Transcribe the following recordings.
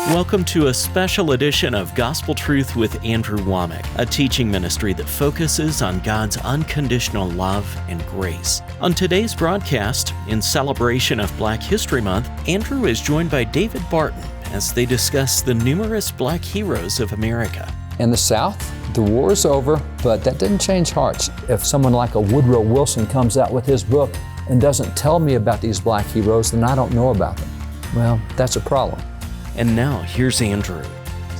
Welcome to a special edition of Gospel Truth with Andrew Wommack, a teaching ministry that focuses on God's unconditional love and grace. On today's broadcast, in celebration of Black History Month, Andrew is joined by David Barton as they discuss the numerous Black heroes of America. In the South, the war is over, but that didn't change hearts. If someone like a Woodrow Wilson comes out with his book and doesn't tell me about these Black heroes, then I don't know about them. Well, that's a problem. And now, here's Andrew.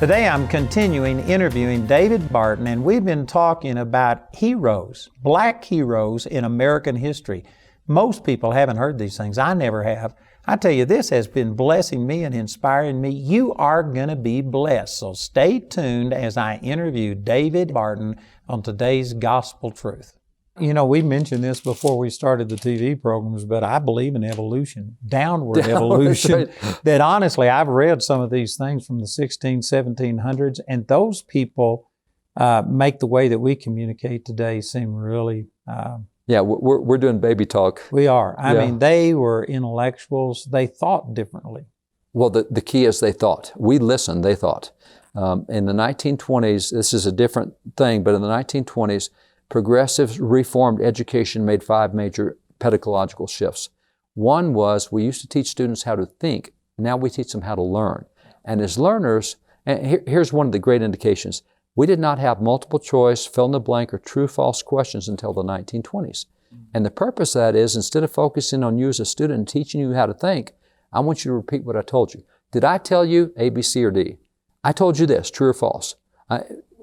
Today I'm continuing interviewing David Barton, and we've been talking about heroes, Black heroes in American history. Most people haven't heard these things. I never have. I tell you, this has been blessing me and inspiring me. You are going to be blessed. So stay tuned as I interview David Barton on today's Gospel Truth. You know, we mentioned this before we started the TV programs, but I believe in evolution, downward evolution. Right. That honestly, I've read some of these things from the 1700s, and those people make the way that we communicate today seem really... Yeah, we're doing baby talk. We are. I mean, they were intellectuals. They thought differently. Well, the key is they thought. We listened, they thought. In the 1920s, this is a different thing, but in the 1920s, progressive reformed education made 5 major pedagogical shifts. One was we used to teach students how to think. Now we teach them how to learn. And as learners, and here's one of the great indications. We did not have multiple choice, fill in the blank, or true-false questions until the 1920s. And the purpose of that is, instead of focusing on you as a student and teaching you how to think, I want you to repeat what I told you. Did I tell you A, B, C, or D? I told you this, true or false.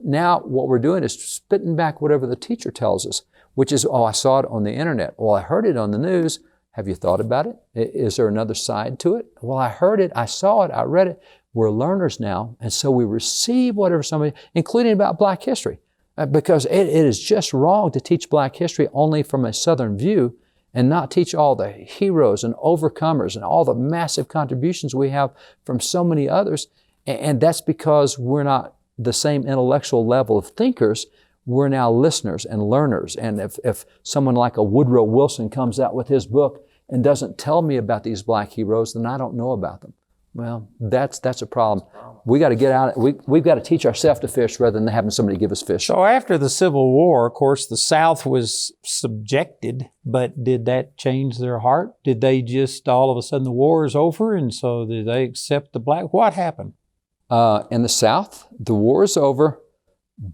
Now what we're doing is spitting back whatever the teacher tells us, which is, oh, I saw it on the internet. Well, I heard it on the news. Have you thought about it? Is there another side to it? Well, I heard it, I saw it, I read it. We're learners now, and so we receive whatever somebody, including about Black history, because it is just wrong to teach Black history only from a Southern view and not teach all the heroes and overcomers and all the massive contributions we have from so many others. And that's because we're not the same intellectual level of thinkers. We're now listeners and learners. And if someone like a Woodrow Wilson comes out with his book and doesn't tell me about these Black heroes, then I don't know about them. Well, that's a problem. We got to get out. We've got to teach ourselves to fish rather than having somebody give us fish. So after the Civil War, of course, the South was subjected, but did that change their heart? Did they just all of a sudden the war is over, and so did they accept the Black? What happened? In the South, the war is over,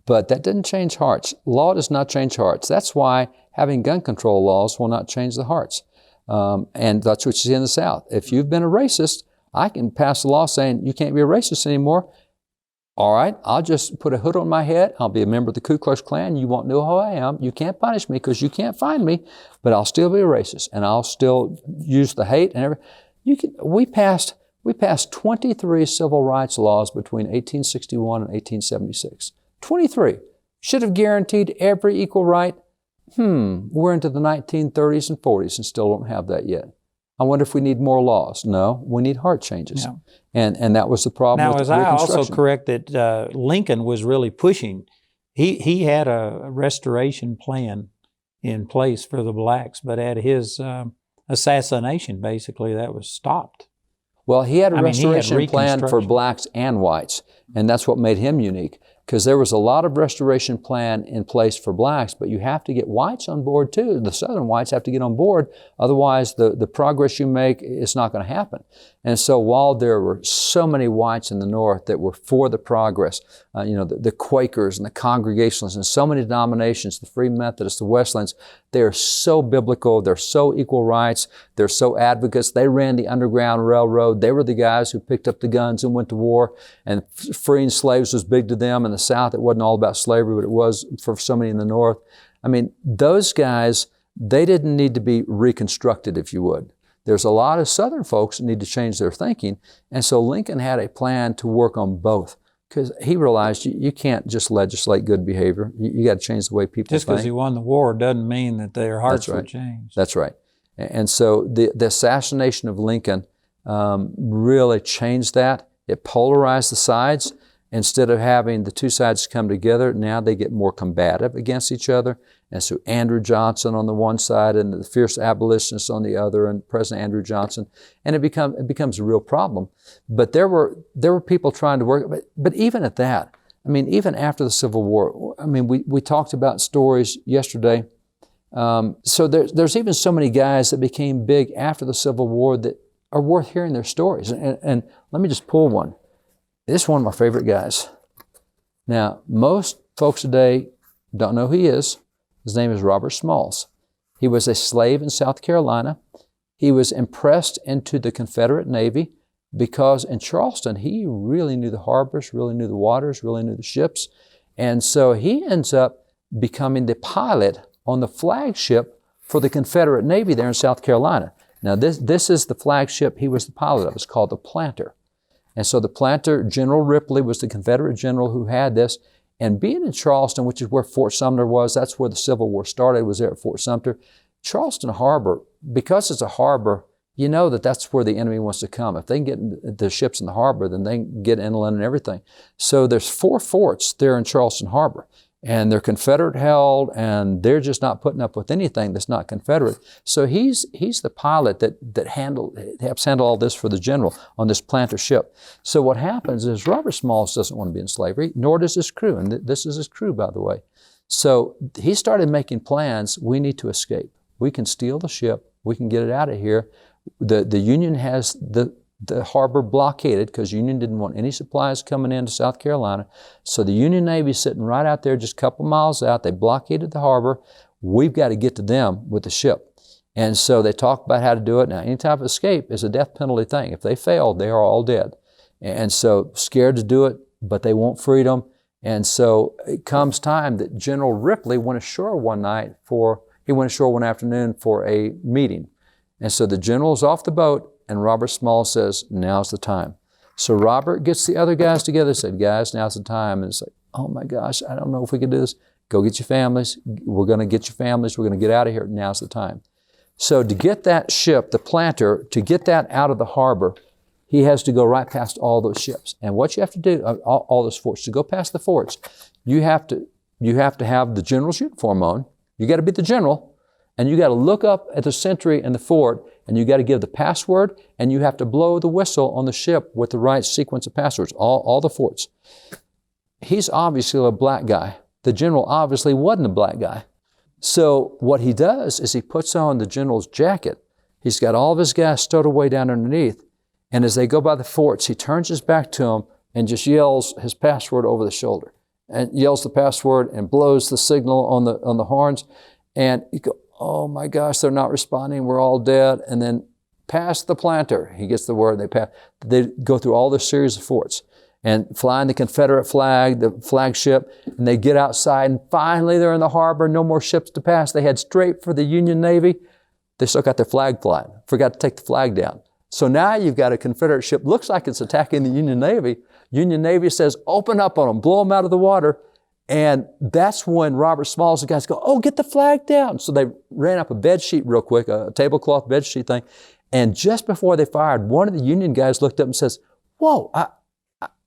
but that didn't change hearts. Law does not change hearts. That's why having gun control laws will not change the hearts. And that's what you see in the South. If you've been a racist, I can pass a law saying you can't be a racist anymore. All right, I'll just put a hood on my head. I'll be a member of the Ku Klux Klan. You won't know who I am. You can't punish me because you can't find me, but I'll still be a racist, and I'll still use the hate and everything. We passed 23 civil rights laws between 1861 and 1876. 23. Should have guaranteed every equal right. We're into the 1930s and 40s and still don't have that yet. I wonder if we need more laws. No, we need heart changes. Yeah. And that was the problem now, with was I also correct that Lincoln was really pushing? He had a restoration plan in place for the Blacks, but at his assassination, basically, that was stopped. Well, he had a restoration plan for Blacks and whites, and that's what made him unique, because there was a lot of restoration plan in place for Blacks, but you have to get whites on board too. The Southern whites have to get on board, otherwise the progress you make is not going to happen. And so while there were so many whites in the North that were for the progress, the Quakers and the Congregationalists and so many denominations, the Free Methodists, the Wesleyans, they are so biblical, they're so equal rights, they're so advocates. They ran the Underground Railroad. They were the guys who picked up the guns and went to war, and freeing slaves was big to them. In the South, it wasn't all about slavery, but it was for so many in the North. I mean, those guys, they didn't need to be reconstructed, if you would. There's a lot of Southern folks that need to change their thinking. And so Lincoln had a plan to work on both, because he realized you can't just legislate good behavior. You got to change the way people think. Just because he won the war doesn't mean that their hearts will change. That's right. And so the assassination of Lincoln really changed that. It polarized the sides. instead of having the two sides come together, now they get more combative against each other. And so Andrew Johnson on the one side and the fierce abolitionists on the other, and President Andrew Johnson, and it becomes a real problem. But there were people trying to work, but even at that, I mean, even after the Civil War, I mean, we talked about stories yesterday. So there's even so many guys that became big after the Civil War that are worth hearing their stories. And let me just pull one. This is one of my favorite guys. Now, most folks today don't know who he is. His name is Robert Smalls. He was a slave in South Carolina. He was impressed into the Confederate Navy because in Charleston, he really knew the harbors, really knew the waters, really knew the ships. And so he ends up becoming the pilot on the flagship for the Confederate Navy there in South Carolina. Now, this is the flagship he was the pilot of. It's called the Planter. And so the Planter, General Ripley, was the Confederate general who had this. And being in Charleston, which is where Fort Sumter was, that's where the Civil War started, was there at Fort Sumter. Charleston Harbor, because it's a harbor, you know that that's where the enemy wants to come. If they can get the ships in the harbor, then they can get inland and everything. So there's 4 forts there in Charleston Harbor. And they're Confederate held, and they're just not putting up with anything that's not Confederate. So he's the pilot that helps handle all this for the general on this Planter ship. So what happens is Robert Smalls doesn't want to be in slavery, nor does his crew. And this is his crew, by the way. So he started making plans. We need to escape. We can steal the ship. We can get it out of here. The Union has the harbor blockaded because Union didn't want any supplies coming into South Carolina. So the Union Navy's sitting right out there just a couple miles out. They blockaded the harbor. We've got to get to them with the ship. And so they talk about how to do it. Now, any type of escape is a death penalty thing. If they fail, they are all dead. And so scared to do it, but they want freedom. And so it comes time that General Ripley went ashore one afternoon for a meeting. And so the general's off the boat, and Robert Smalls says, now's the time. So Robert gets the other guys together and said, guys, now's the time. And it's like, oh my gosh, I don't know if we can do this. Go get your families. We're going to get your families. We're going to get out of here. Now's the time. So to get that ship, the Planter, to get that out of the harbor, he has to go right past all those ships. And what you have to do, all those forts, to go past the forts, you have to have the general's uniform on. You got to be the general, and you got to look up at the sentry in the fort, and you got to give the password, and you have to blow the whistle on the ship with the right sequence of passwords, all the forts. He's obviously a black guy. The general obviously wasn't a black guy. So what he does is he puts on the general's jacket. He's got all of his guys stowed away down underneath, and as they go by the forts, he turns his back to them and just yells his password over the shoulder, and yells the password and blows the signal on the horns, and you go, oh my gosh, they're not responding, we're all dead. And then past the Planter, he gets the word, they go through all this series of forts and flying the Confederate flag, the flagship, and they get outside, and finally they're in the harbor, no more ships to pass. They head straight for the Union Navy. They still got their flag flying, forgot to take the flag down. So now you've got a Confederate ship, looks like it's attacking the Union Navy. Union Navy says, open up on them, blow them out of the water. And that's when Robert Smalls, the guys go, oh, get the flag down. So they ran up a bed sheet real quick, a tablecloth bed sheet thing. And just before they fired, one of the Union guys looked up and says, whoa,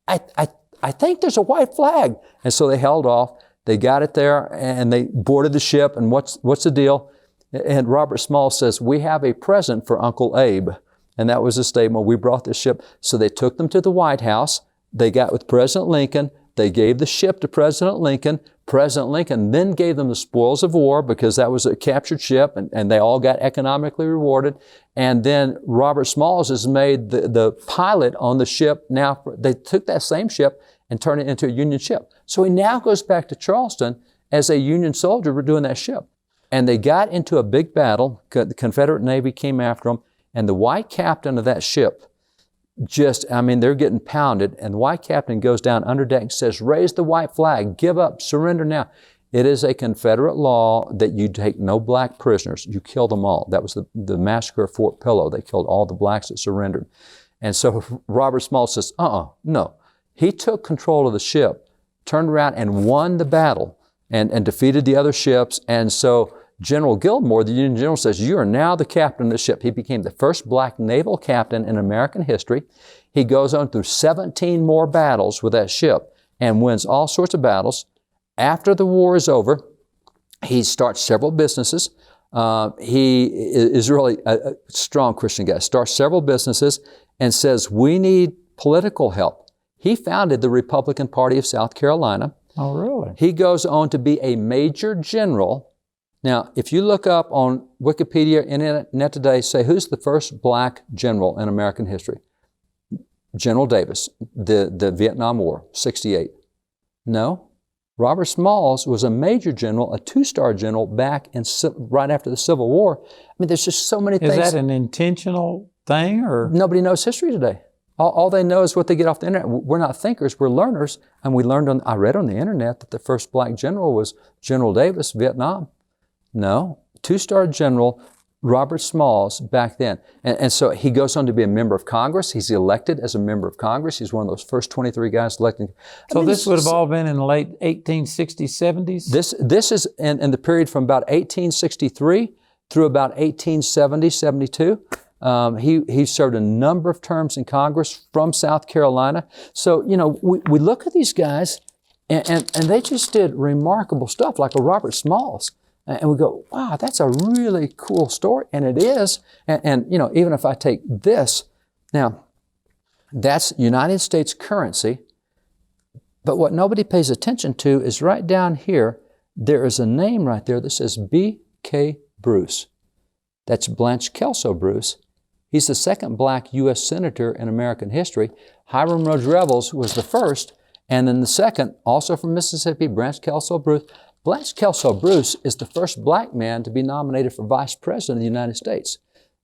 I think there's a white flag. And so they held off. They got it there and they boarded the ship. And what's the deal? And Robert Smalls says, we have a present for Uncle Abe. And that was his statement. We brought this ship. So they took them to the White House. They got with President Lincoln. They gave the ship to President Lincoln. President Lincoln then gave them the spoils of war because that was a captured ship, and they all got economically rewarded. And then Robert Smalls is made the pilot on the ship. Now they took that same ship and turned it into a Union ship. So he now goes back to Charleston as a Union soldier doing that ship. And they got into a big battle. The Confederate Navy came after them, and the white captain of that ship they're getting pounded, and the white captain goes down under deck and says, raise the white flag, give up, surrender now. It is a Confederate law that you take no black prisoners. You kill them all. That was the massacre of Fort Pillow. They killed all the blacks that surrendered. And so Robert Smalls says, no. He took control of the ship, turned around and won the battle and defeated the other ships. And so General Gilmore, the Union general, says, you are now the captain of the ship. He became the first black naval captain in American history. He goes on through 17 more battles with that ship. and wins all sorts of battles. After the war is over, he starts several businesses. He is really a strong Christian guy. Starts several businesses and says, we need political help. He founded the Republican Party of South Carolina. Oh, really? He goes on to be a major general. Now, if you look up on Wikipedia, Internet today, say, who's the first black general in American history? General Davis, the Vietnam War, 68. No. Robert Smalls was a major general, a 2-star general back right after the Civil War. I mean, there's just so many things. Is that an intentional thing, or? Nobody knows history today. All they know is what they get off the internet. We're not thinkers, we're learners. And I read on the internet that the first black general was General Davis, Vietnam. No, 2-star general Robert Smalls back then. And so he goes on to be a member of Congress. He's elected as a member of Congress. He's one of those first 23 guys elected. So this would have all been in the late 1860s, 70s? This is in the period from about 1863 through about 1870, 72. He served a number of terms in Congress from South Carolina. So, we look at these guys and they just did remarkable stuff, like a Robert Smalls. And we go, wow, that's a really cool story. And it is. And even if I take this, now, that's United States currency. But what nobody pays attention to is right down here, there is a name right there that says B.K. Bruce. That's Blanche Kelso Bruce. He's the second black U.S. senator in American history. Hiram Rhodes Revels was the first. And then the second, also from Mississippi, Blanche Kelso Bruce. Blanche Kelso Bruce is the first black man to be nominated for Vice President of the United States.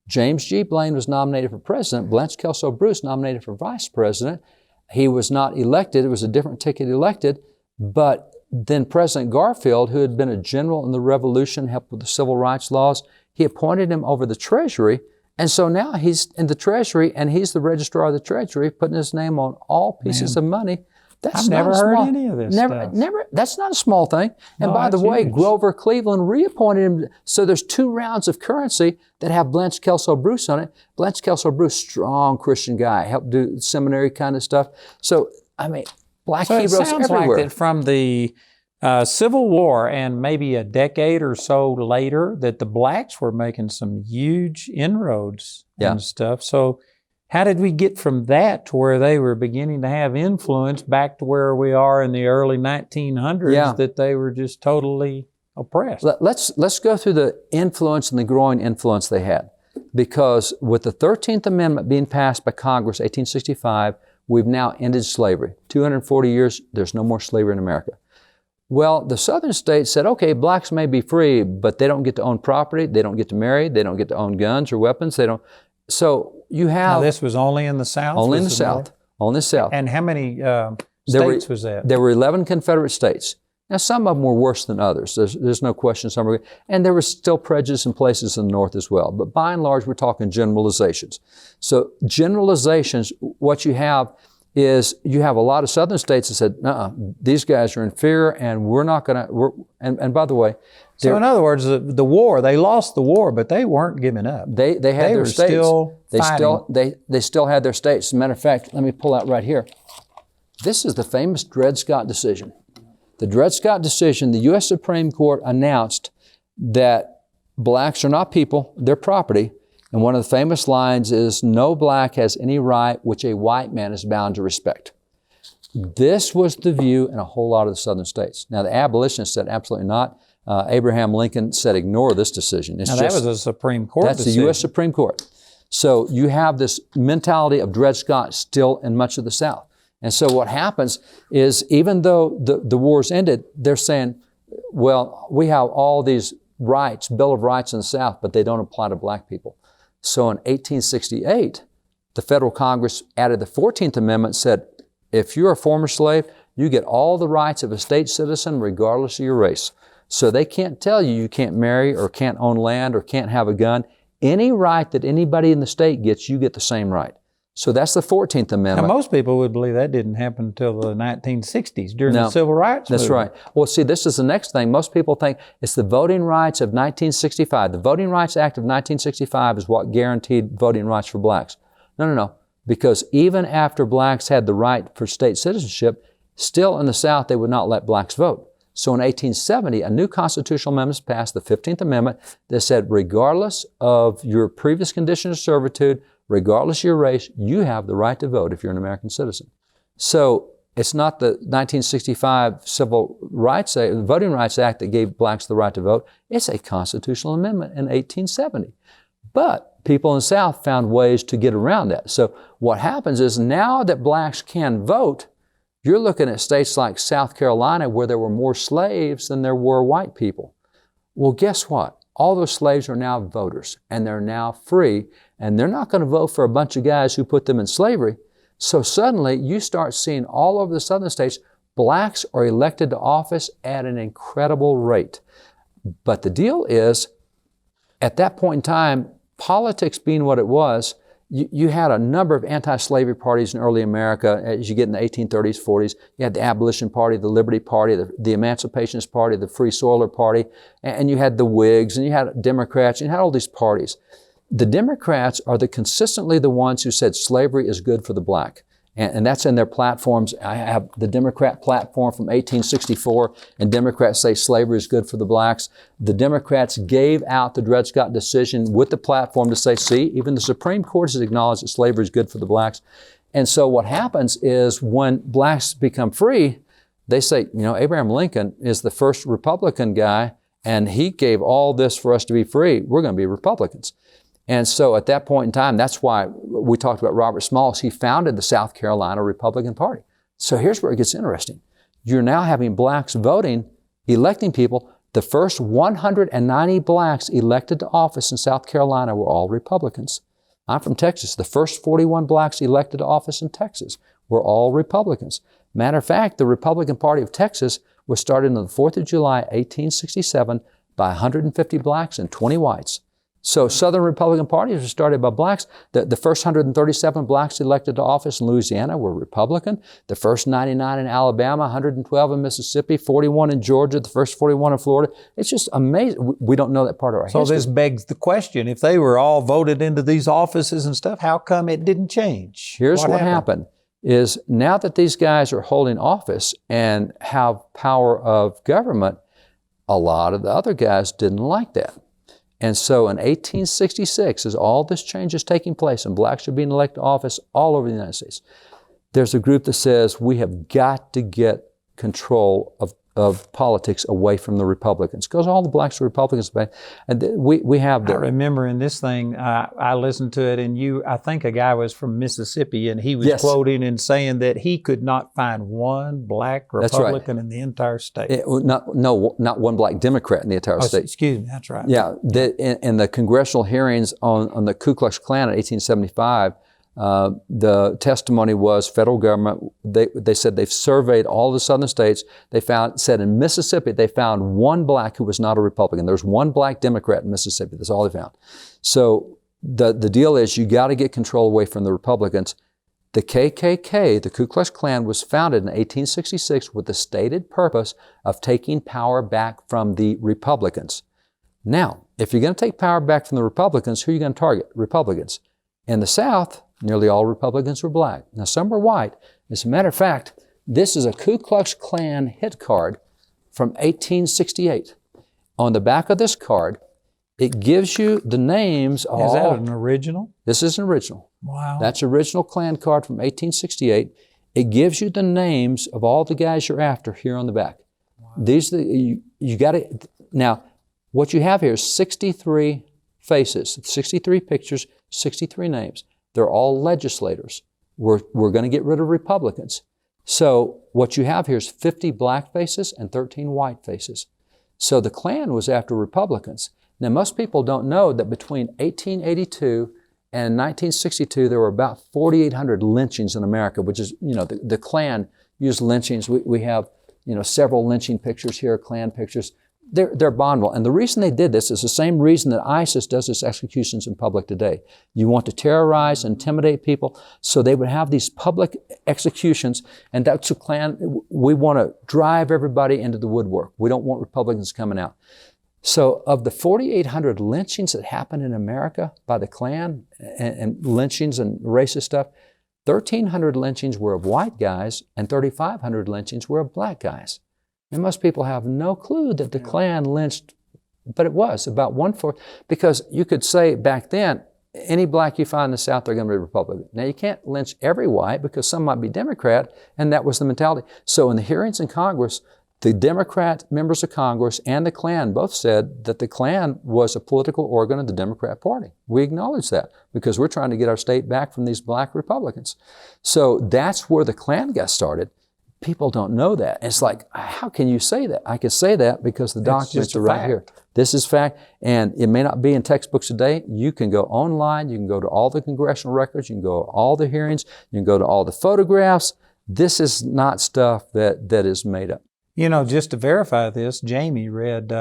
James G. Blaine was nominated for President. Blanche Kelso Bruce nominated for Vice President. He was not elected. It was a different ticket elected. But then President Garfield, who had been a general in the Revolution, helped with the civil rights laws, he appointed him over the Treasury. And so now he's in the Treasury, and he's the registrar of the Treasury, putting his name on all pieces of money. I've never heard any of this stuff. Never. That's not a small thing. And No, by the that's way, huge. Grover Cleveland reappointed him. So there's 2 rounds of currency that have Blanche Kelso Bruce on it. Blanche Kelso Bruce, strong Christian guy, helped do seminary kind of stuff. So, I mean, black heroes it sounds everywhere. like that from the Civil War and maybe a decade or so later that the blacks were making some huge inroads and stuff. So how did we get from that to where they were beginning to have influence back to where we are in the early 1900s that they were just totally oppressed? Let's go through the influence and the growing influence they had. Because with the 13th Amendment being passed by Congress, 1865, we've now ended slavery. 240 years, there's no more slavery in America. Well, the southern states said, okay, blacks may be free, but they don't get to own property, they don't get to marry, they don't get to own guns or weapons, they don't. So you have... Now, this was only in the South? Only in the South. Only in the South. And how many states was that? There were 11 Confederate states. Now, some of them were worse than others. There's no question. Some were, and there was still prejudice in places in the North as well. But by and large, we're talking generalizations. So generalizations, what you have is you have a lot of southern states that said, these guys are inferior and we're not going to... And by the way... So in other words, the war, they lost the war, but they weren't giving up. They had their states. Still fighting. They still had their states. As a matter of fact, let me pull out right here. This is the famous Dred Scott decision. The Dred Scott decision, the U.S. Supreme Court announced that blacks are not people, they're property. And one of the famous lines is, no black has any right which a white man is bound to respect. This was the view in a whole lot of the southern states. Now, the abolitionists said absolutely not. Abraham Lincoln said, ignore this decision. Now, that was a Supreme Court decision. That's the U.S. Supreme Court. So you have this mentality of Dred Scott still in much of the South. And so what happens is, even though the war's ended, they're saying, well, we have all these rights, Bill of Rights in the South, but they don't apply to black people. So in 1868, the federal Congress added the 14th Amendment, said, if you're a former slave, you get all the rights of a state citizen regardless of your race. So they can't tell you can't marry or can't own land or can't have a gun. Any right that anybody in the state gets, you get the same right. So that's the 14th Amendment. Now, most people would believe that didn't happen until the 1960s during the Civil Rights movement. That's right. Well, see, this is the next thing. Most people think it's the Voting Rights of 1965. The Voting Rights Act of 1965 is what guaranteed voting rights for blacks. No. Because even after blacks had the right for state citizenship, Still in the South, they would not let blacks vote. So in 1870, a new constitutional amendment was passed, the 15th Amendment, that said regardless of your previous condition of servitude, regardless of your race, you have the right to vote if you're an American citizen. So it's not the 1965 Civil Rights Act, the Voting Rights Act that gave blacks the right to vote. It's a constitutional amendment in 1870. But people in the South found ways to get around that. So what happens is now that blacks can vote, you're looking at states like South Carolina where there were more slaves than there were white people. Well, guess what? All those slaves are now voters, and they're now free, and they're not going to vote for a bunch of guys who put them in slavery. So suddenly you start seeing all over the southern states, blacks are elected to office at an incredible rate. But the deal is, at that point in time, politics being what it was, you had a number of anti-slavery parties in early America as you get in the 1830s, 40s. You had the Abolition Party, the Liberty Party, the Emancipationist Party, the Free Soiler Party, and you had the Whigs, and you had Democrats, and you had all these parties. The Democrats are consistently the ones who said slavery is good for the black. And that's in their platforms. I have the Democrat platform from 1864, and Democrats say slavery is good for the blacks. The Democrats gave out the Dred Scott decision with the platform to say, see, even the Supreme Court has acknowledged that slavery is good for the blacks. And so what happens is when blacks become free, they say, Abraham Lincoln is the first Republican guy, and he gave all this for us to be free. We're going to be Republicans. And so at that point in time, that's why we talked about Robert Smalls. He founded the South Carolina Republican Party. So here's where it gets interesting. You're now having blacks voting, electing people. The first 190 blacks elected to office in South Carolina were all Republicans. I'm from Texas. The first 41 blacks elected to office in Texas were all Republicans. Matter of fact, the Republican Party of Texas was started on the 4th of July, 1867 by 150 blacks and 20 whites. So Southern Republican parties were started by blacks. The first 137 blacks elected to office in Louisiana were Republican. The first 99 in Alabama, 112 in Mississippi, 41 in Georgia, the first 41 in Florida. It's just amazing. We don't know that part of our history. So this begs the question, if they were all voted into these offices and stuff, how come it didn't change? Here's what happened is now that these guys are holding office and have power of government, a lot of the other guys didn't like that. And so in 1866, as all this change is taking place and blacks are being elected to office all over the United States, there's a group that says we have got to get control of politics away from the Republicans, because all the blacks are Republicans. And we have I remember in this thing, I listened to it, and I think a guy was from Mississippi, and he was quoting and saying that he could not find one black Republican in the entire state. Not one black Democrat in the entire state. Excuse me, that's right. Yeah, in the congressional hearings on the Ku Klux Klan in 1875, the testimony was federal government. They said they've surveyed all the southern states. They said in Mississippi, they found one black who was not a Republican. There's one black Democrat in Mississippi. That's all they found. So the deal is you got to get control away from the Republicans. The KKK, the Ku Klux Klan, was founded in 1866 with the stated purpose of taking power back from the Republicans. Now, if you're going to take power back from the Republicans, who are you going to target? Republicans. In the South, nearly all Republicans were black. Now, some were white. As a matter of fact, this is a Ku Klux Klan hit card from 1868. On the back of this card, it gives you the names of all... Is that an original? This is an original. Wow. That's an original Klan card from 1868. It gives you the names of all the guys you're after here on the back. Wow. These are you got to... Now, what you have here is 63 faces, 63 pictures, 63 names. They're all legislators. We're going to get rid of Republicans. So what you have here is 50 black faces and 13 white faces. So the Klan was after Republicans. Now, most people don't know that between 1882 and 1962, there were about 4,800 lynchings in America, which is, the Klan used lynchings. We have, several lynching pictures here, Klan pictures. They're abominable. And the reason they did this is the same reason that ISIS does its executions in public today. You want to terrorize, intimidate people, so they would have these public executions, and that's the Klan. We want to drive everybody into the woodwork. We don't want Republicans coming out. So of the 4,800 lynchings that happened in America by the Klan, and lynchings and racist stuff, 1,300 lynchings were of white guys and 3,500 lynchings were of black guys. And most people have no clue that the Klan lynched, but it was about 1/4, because you could say back then, any black you find in the South, they're going to be Republican. Now, you can't lynch every white because some might be Democrat, and that was the mentality. So in the hearings in Congress, the Democrat members of Congress and the Klan both said that the Klan was a political organ of the Democrat Party. We acknowledge that because we're trying to get our state back from these black Republicans. So that's where the Klan got started. People don't know that. It's like, how can you say that? I can say that because the documents are right here. This is fact, and it may not be in textbooks today. You can go online, you can go to all the congressional records, you can go to all the hearings, you can go to all the photographs. This is not stuff that is made up. You know, just to verify this, Jamie read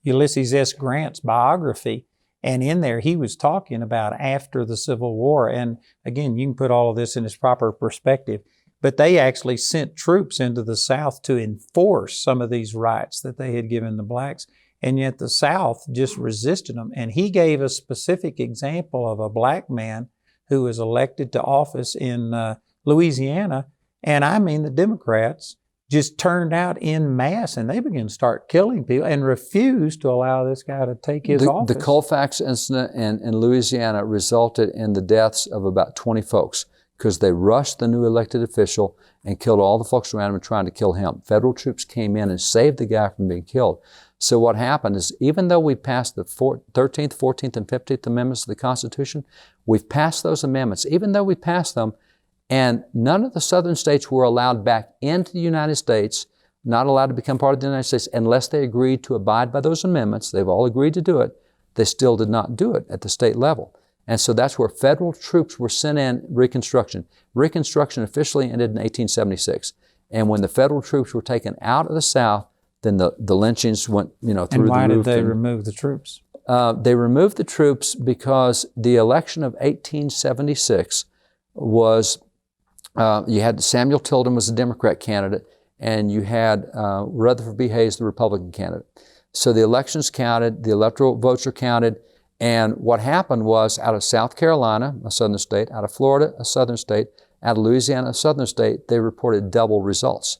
Ulysses S. Grant's biography, and in there he was talking about after the Civil War. And again, you can put all of this in its proper perspective, but they actually sent troops into the South to enforce some of these rights that they had given the blacks, and yet the South just resisted them. And he gave a specific example of a black man who was elected to office in Louisiana, and I mean the Democrats just turned out en masse, and they began to start killing people and refused to allow this guy to take his office. The Colfax incident in Louisiana resulted in the deaths of about 20 folks because they rushed the new elected official and killed all the folks around him trying to kill him. Federal troops came in and saved the guy from being killed. So what happened is, even though we passed the 13th, 14th, and 15th Amendments of the Constitution, we've passed those amendments. Even though we passed them, and none of the southern states were allowed back into the United States, not allowed to become part of the United States unless they agreed to abide by those amendments. They've all agreed to do it. They still did not do it at the state level. And so that's where federal troops were sent in Reconstruction. Reconstruction officially ended in 1876. And when the federal troops were taken out of the South, then the lynchings went, through the roof. And why did they remove the troops? They removed the troops because the election of 1876 was, you had Samuel Tilden was the Democrat candidate, and you had Rutherford B. Hayes, the Republican candidate. So the elections counted, the electoral votes are counted, and what happened was, out of South Carolina, a southern state, out of Florida, a southern state, out of Louisiana, a southern state, they reported double results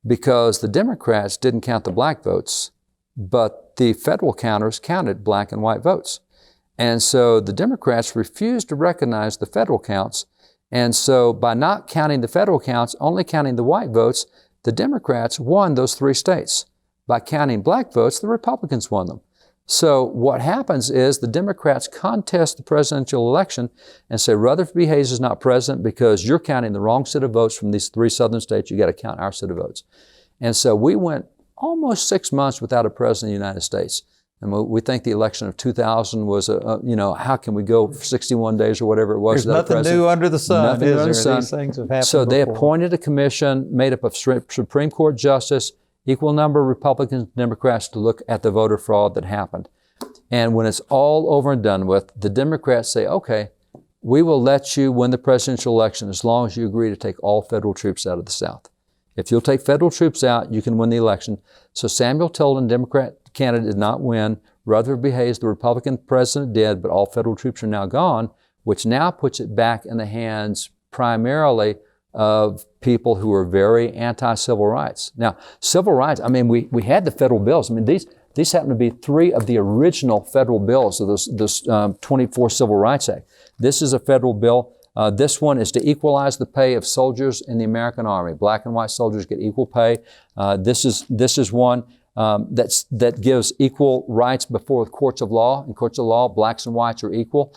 because the Democrats didn't count the black votes, but the federal counters counted black and white votes. And so the Democrats refused to recognize the federal counts. And so by not counting the federal counts, only counting the white votes, the Democrats won those 3 states. By counting black votes, the Republicans won them. So what happens is the Democrats contest the presidential election and say, Rutherford B. Hayes is not president because you're counting the wrong set of votes from these 3 southern states. You got to count our set of votes. And so we went almost 6 months without a president of the United States. And we think the election of 2000 was, how can we go for 61 days or whatever it was? There's nothing new under the sun. Nothing new under the sun. These things have happened So they before. appointed a commission made up of Supreme Court justice, equal number of Republicans and Democrats to look at the voter fraud that happened. And when it's all over and done with, the Democrats say, okay, we will let you win the presidential election as long as you agree to take all federal troops out of the South. If you'll take federal troops out, you can win the election. So Samuel Tilden, Democrat candidate, did not win. Rutherford B. Hayes, the Republican president, did, but all federal troops are now gone, which now puts it back in the hands primarily of people who are very anti-civil rights. Now, civil rights, we had the federal bills. These happen to be 3 of the original federal bills of this 24 Civil Rights Act. This is a federal bill. This one is to equalize the pay of soldiers in the American Army. Black and white soldiers get equal pay. This is one that gives equal rights before the courts of law. In courts of law, blacks and whites are equal.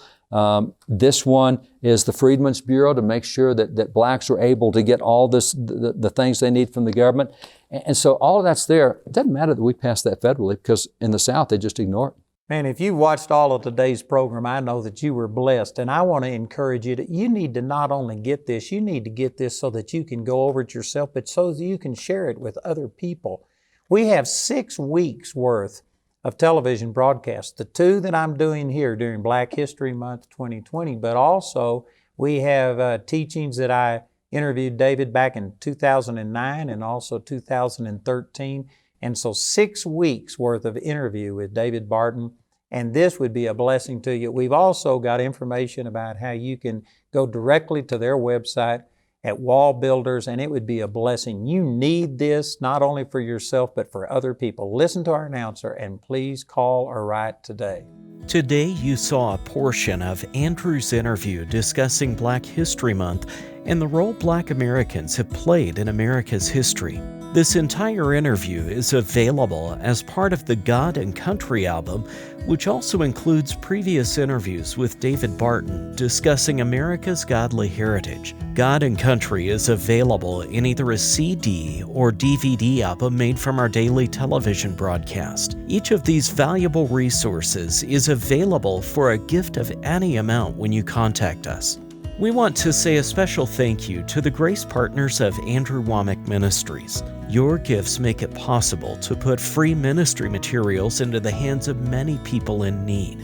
This one is the Freedmen's Bureau to make sure that blacks are able to get all the things they need from the government. And so all of that's there. It doesn't matter that we pass that federally because in the South, they just ignore it. Man, if you watched all of today's program, I know that you were blessed. And I want to encourage you you need to not only get this, you need to get this so that you can go over it yourself, but so that you can share it with other people. We have 6 weeks worth of television broadcasts. The 2 that I'm doing here during Black History Month 2020, but also we have teachings that I interviewed David back in 2009 and also 2013. And so 6 weeks worth of interview with David Barton, and this would be a blessing to you. We've also got information about how you can go directly to their website at WallBuilders, and it would be a blessing. You need this not only for yourself, but for other people. Listen to our announcer, and please call or write today. Today you saw a portion of Andrew's interview discussing Black History Month and the role Black Americans have played in America's history. This entire interview is available as part of the God and Country album, which also includes previous interviews with David Barton discussing America's godly heritage. God and Country is available in either a CD or DVD album made from our daily television broadcast. Each of these valuable resources is available for a gift of any amount when you contact us. We want to say a special thank you to the grace partners of Andrew Wommack Ministries. Your gifts make it possible to put free ministry materials into the hands of many people in need.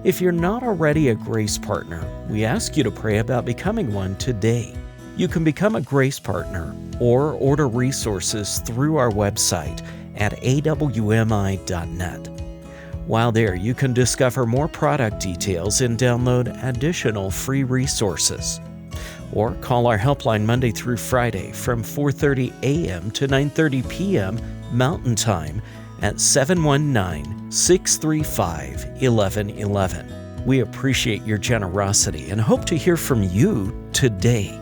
If you're not already a grace partner, we ask you to pray about becoming one today. You can become a grace partner or order resources through our website at awmi.net. While there, you can discover more product details and download additional free resources. Or call our helpline Monday through Friday from 4:30 a.m. to 9:30 p.m. Mountain Time at 719-635-1111. We appreciate your generosity and hope to hear from you today.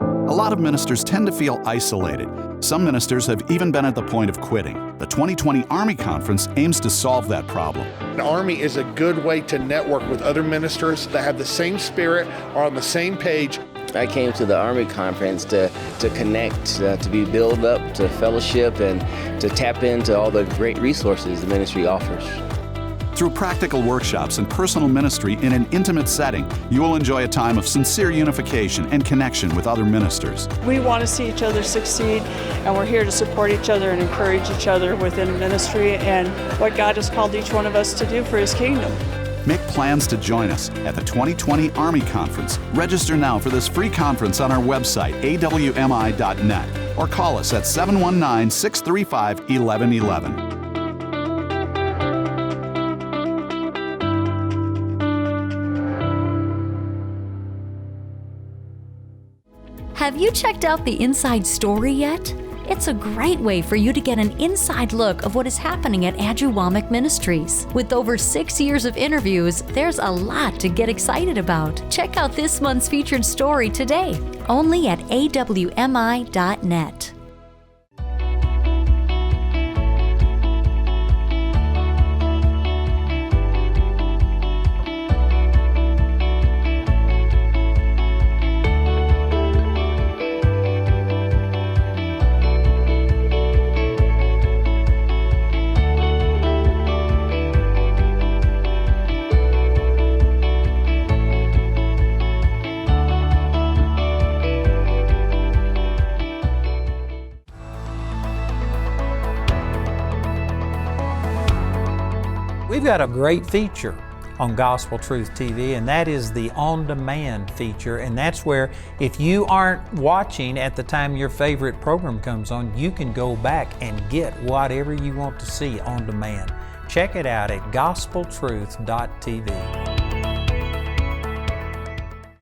A lot of ministers tend to feel isolated. Some ministers have even been at the point of quitting. The 2020 Army Conference aims to solve that problem. An Army is a good way to network with other ministers that have the same spirit, are on the same page. I came to the Army Conference to connect, to be built up, to fellowship, and to tap into all the great resources the ministry offers. Through practical workshops and personal ministry in an intimate setting, you will enjoy a time of sincere unification and connection with other ministers. We want to see each other succeed, and we're here to support each other and encourage each other within ministry and what God has called each one of us to do for His kingdom. Make plans to join us at the 2020 Army Conference. Register now for this free conference on our website, awmi.net, or call us at 719-635-1111. Have you checked out the Inside Story yet? It's a great way for you to get an inside look of what is happening at Andrew Wommack Ministries. With over 6 years of interviews, there's a lot to get excited about. Check out this month's featured story today, only at awmi.net. We've got a great feature on Gospel Truth TV, and that is the on-demand feature. And that's where if you aren't watching at the time your favorite program comes on, you can go back and get whatever you want to see on demand. Check it out at gospeltruth.tv.